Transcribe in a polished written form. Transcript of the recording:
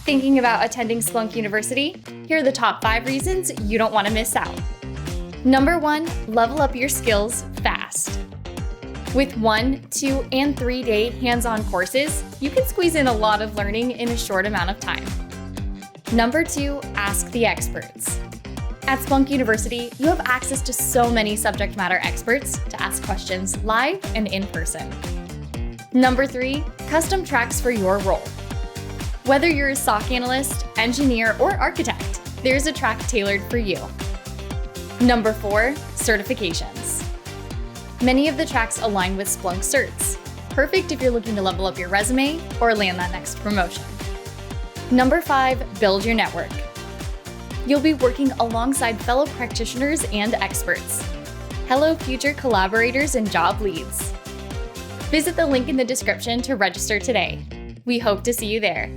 Thinking about attending Splunk University? Here are the top 5 reasons you don't want to miss out. Number 1, level up your skills fast. With 1, 2, and 3-day hands-on courses, you can squeeze in a lot of learning in a short amount of time. Number 2, ask the experts. At Splunk University, you have access to so many subject matter experts to ask questions live and in person. Number 3, custom tracks for your role. Whether you're a SOC analyst, engineer, or architect, there's a track tailored for you. Number 4, certifications. Many of the tracks align with Splunk certs, perfect if you're looking to level up your resume or land that next promotion. Number 5, build your network. You'll be working alongside fellow practitioners and experts. Hello, future collaborators and job leads. Visit the link in the description to register today. We hope to see you there.